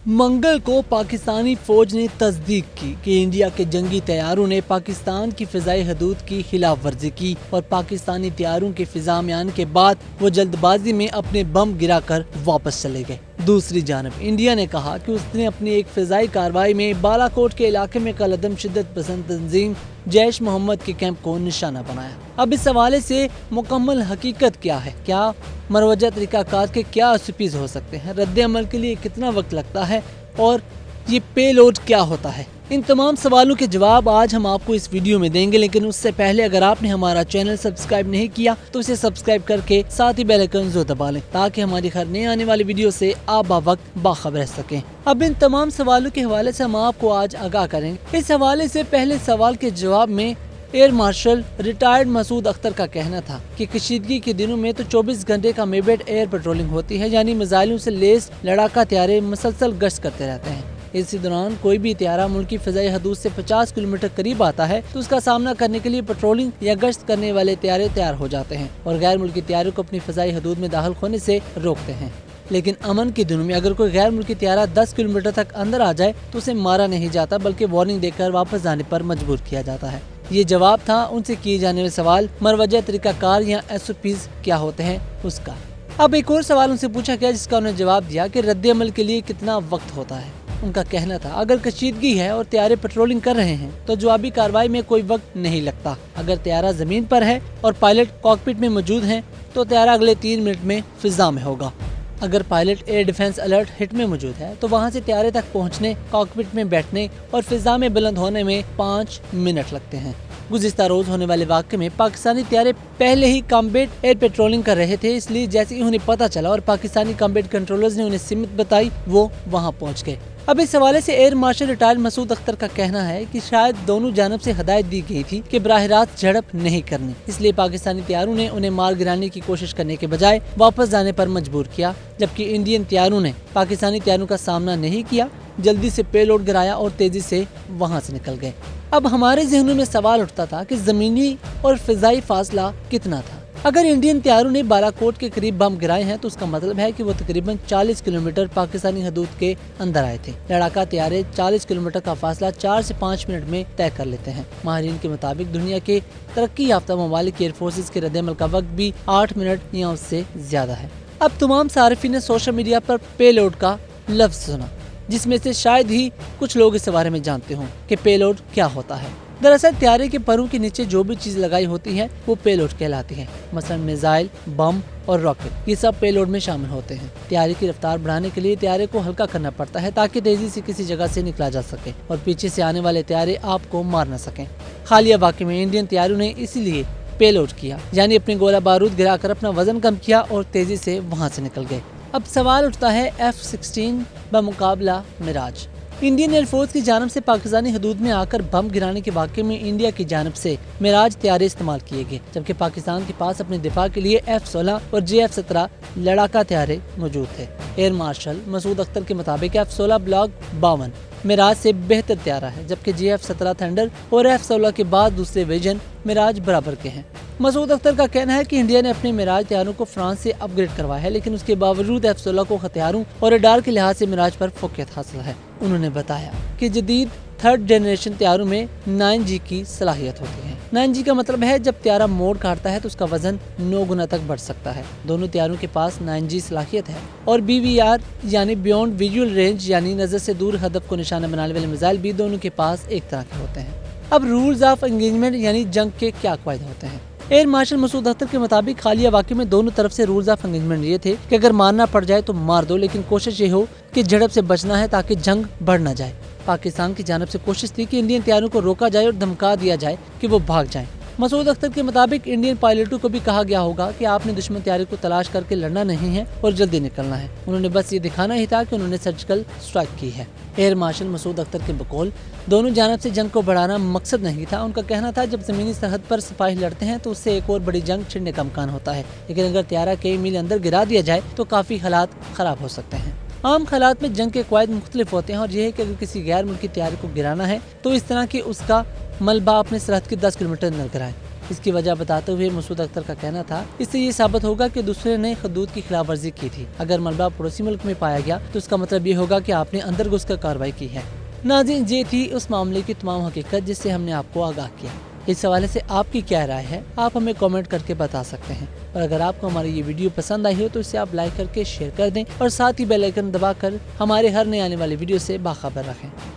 मंगल को पाकिस्तानी फौज ने तस्दीक की कि इंडिया के जंगी तैयारों ने पाकिस्तान की फिजाई हदूद की खिलाफ वर्जी की और पाकिस्तानी तैयारों के फिजा में आने के बाद वो जल्दबाजी में अपने बम गिराकर वापस चले गए। दूसरी जानब इंडिया ने कहा कि उसने अपनी एक फिजाई कार्रवाई में बालाकोट के इलाके में कलअदम शिद्दत पसंद तंजीम जैश मोहम्मद के कैंप को निशाना बनाया। अब इस हवाले से मुकम्मल हकीकत क्या है, क्या मरवजा तरीकाकार के क्या असुपीज हो सकते हैं, रद्द अमल के लिए कितना वक्त लगता है और ये पेलोड क्या होता है, इन तमाम सवालों के जवाब आज हम आपको इस वीडियो में देंगे। लेकिन उससे पहले अगर आपने हमारा चैनल सब्सक्राइब नहीं किया तो इसे सब्सक्राइब करके साथ ही बेल आइकन जरूर दबा लें ताकि हमारी हर नई आने वाली वीडियो से आप बावक्त बाखबर रह सकें। अब इन तमाम सवालों के हवाले से हम आपको आज आगाह करेंगे। इस हवाले से पहले सवाल के जवाब में air marshal retired Masood Akhtar का कहना था कि कशीदगी के दिनों में तो 24 घंटे का मेबेट एयर पेट्रोलिंग होती है, यानी मिसाइलों से लेस लड़ाका त्यारे मुसलसल गश्त करते रहते हैं। इसी दौरान कोई भी त्यारा मुल्क की फिजाई हदूद से 50 किलोमीटर करीब आता है तो उसका सामना करने के लिए पेट्रोलिंग या गश्त करने वाले त्यारे तैयार हो जाते हैं और गैर मुल्की त्यारे को अपनी फिजाई हदूद में दाखिल होने से रोकते हैं। लेकिन अमन के दिनों में अगर कोई गैर मुल्की त्यारा 10 किलोमीटर तक अंदर आ जाए तो उसे मारा नहीं जाता बल्कि वार्निंग देकर वापस जाने पर मजबूर किया जाता है। ये जवाब था उनसे किए जाने वाले सवाल मरवजा तरीकाकार या SOPs क्या होते हैं उसका। अब एक और सवाल उनसे पूछा गया जिसका उन्होंने जवाब दिया कि रद्द अमल के लिए कितना वक्त होता है। उनका कहना था अगर कशीदगी है और त्यारे पेट्रोलिंग कर रहे हैं तो जवाबी कार्रवाई में कोई वक्त नहीं लगता। अगर त्यारा जमीन पर है और पायलट कॉकपिट में मौजूद हैं तो त्यारा अगले 3 मिनट में फिजा में होगा। अगर pilot air defence alert hit में मौजूद है तो वहां से त्यारे तक पहुंचने, कॉकपिट में बैठने और फिजा में बुलंद होने में 5 मिनट लगते हैं। गुज़िश्ता रोज होने वाले वाक़े में पाकिस्तानी त्यारे पहले ही कॉम्बैट एयर पेट्रोलिंग कर रहे थे, इसलिए जैसे ही उन्हें पता चला और पाकिस्तानी कॉम्बैट कंट्रोलर्स ने उन्हें सिमत बताई वो वहां पहुंच गए। अब इस हवाले से air marshal retired Masood Akhtar का कहना है कि शायद दोनों जानब से हदायत दी गई थी कि बराह रास्त झड़प नहीं करनी, इसलिए पाकिस्तानी त्यारों ने उन्हें मार गिराने की कोशिश करने के बजाय वापस जाने पर मजबूर किया, जबकि इंडियन त्यारों ने पाकिस्तानी त्यारों का सामना नहीं किया, जल्दी से पेलोड गिराया और तेजी से वहां से निकल गए। अब हमारे ज़हनों में सवाल उठता था कि जमीनी और फिजाई फासला कितना था। अगर इंडियन त्यारों ने बालाकोट के करीब बम गिराए हैं तो उसका मतलब है कि वो तकरीबन 40 किलोमीटर पाकिस्तानी हदूद के अंदर आए थे। लड़ाका त्यारे 40 किलोमीटर का फासला 4 से 5 मिनट में तय कर लेते हैं। माहिरीन के मुताबिक दुनिया के तरक्की याफ्ता ममालिक एयर फोर्सेज के रद्द-ए-अमल का वक्त भी 8 मिनट या उससे ज्यादा है। अब तमाम सारिफिन ने सोशल मीडिया पर पेलोड का लफ्ज सुना, जिसमें से शायद ही कुछ लोग इस बारे में जानते हों कि पेलोड क्या होता है। दरअसल त्यारे के परों के नीचे जो भी चीज लगाई होती है वो पेलोड कहलाती है। मसलन मिसाइल, बम और रॉकेट, ये सब पेलोड में शामिल होते हैं। त्यारे की रफ्तार बढ़ाने के लिए त्यारे को हल्का करना पड़ता है ताकि तेजी से किसी जगह से निकला जा सके और पीछे से आने वाले त्यारे आपको मार न सकें। हालिया वाक़े में इंडियन त्यारों ने इसीलिए पेलोड किया, यानी अपने गोला बारूद गिराकर अपना वजन कम किया और तेजी से वहाँ से निकल गए। अब सवाल उठता है F-16 बमुकाबला मिराज। इंडियन एयरफोर्स की जानब से पाकिस्तानी हदूद में आकर बम गिराने के वाक़े में इंडिया की जानब से मिराज त्यारे इस्तेमाल किए गए, जबकि पाकिस्तान के पास अपने दिफा के लिए F-16 और JF-17 लड़ाका त्यारे मौजूद थे। एयर मार्शल मसूद अख्तर के मुताबिक F-16 ब्लॉक 52 मिराज से बेहतर त्यारा है, जबकि JF-17 थंडर और F-16 के बाद दूसरे वर्जन मिराज बराबर के हैं। मसूद अख्तर का कहना है कि इंडिया ने अपने मिराज त्यारों को फ्रांस से अपग्रेड करवाया है, लेकिन उसके बावजूद F-16 को हथियारों और रडार के लिहाज से मिराज पर फौकियत हासिल है। उन्होंने बताया कि जदीद 3rd जनरेशन त्यारों में 9G की सलाहियत होती है। 9G का मतलब है जब त्यारा मोड़ काटता है तो उसका वजन 9 गुना तक बढ़ सकता है। दोनों त्यारों के पास 9G सलाहियत है और BVR यानी बियॉन्ड विजुअल रेंज यानी नजर से दूर हदफ को निशाना बनाने वाले मिसाइल भी दोनों के पास एक तरह के होते हैं। अब रूल्स ऑफ एंगेजमेंट यानी जंग के क्या कायदे होते हैं। एयर मार्शल मसूद अख्तर के मुताबिक हालिया वाक़े में दोनों तरफ से रूल्स ऑफ एंगेजमेंट ये थे कि अगर मारना पड़ जाए तो मार दो, लेकिन कोशिश ये हो कि झड़प से बचना है ताकि जंग बढ़ न जाए। पाकिस्तान की जानब से कोशिश थी कि इंडियन त्यारों को रोका जाए और धमका दिया जाए कि वो भाग जाएं। मसूद अख्तर के मुताबिक इंडियन पायलटों को भी कहा गया होगा कि आपने दुश्मन त्यारे को तलाश करके लड़ना नहीं है और जल्दी निकलना है। उन्होंने बस ये दिखाना ही था कि उन्होंने सर्जिकल स्ट्राइक की है। एयर मार्शल मसूद अख्तर के बकौल दोनों जानब से जंग को बढ़ाना मकसद नहीं था। उनका कहना था जब जमीनी सरहद पर सिपाही लड़ते हैं तो उससे एक और बड़ी जंग छिड़ने का इम्कान होता है, लेकिन अगर त्यारा कई मील अंदर गिरा दिया जाए तो काफी हालात खराब हो सकते हैं। आम हालात में जंग के कवायद मुख्तलिफ होते हैं और यह है कि अगर किसी गैर मुल्की त्यारे को गिराना है तो इस तरह की उसका मलबा अपने सरहद के 10 किलोमीटर अंदर गिराए। اس کی وجہ بتاتے ہوئے مسعود اختر کا کہنا تھا اس سے یہ ثابت ہوگا کہ دوسرے نے حدود کی خلاف ورزی کی تھی۔ اگر ملبہ پڑوسی ملک میں پایا گیا تو اس کا مطلب یہ ہوگا کہ آپ نے اندر گھس کر کارروائی کی ہے۔ ناظرین، یہ تھی اس معاملے کی تمام حقیقت جس سے ہم نے آپ کو آگاہ کیا۔ اس حوالے سے آپ کی کیا رائے ہے آپ ہمیں کامنٹ کر کے بتا سکتے ہیں، اور اگر آپ کو ہماری یہ ویڈیو پسند آئی ہو تو اسے آپ لائک کر کے شیئر کر دیں اور ساتھ ہی بیل آئیکن دبا کر ہمارے ہر نئے آنے والے ویڈیو سے باخبر رکھیں۔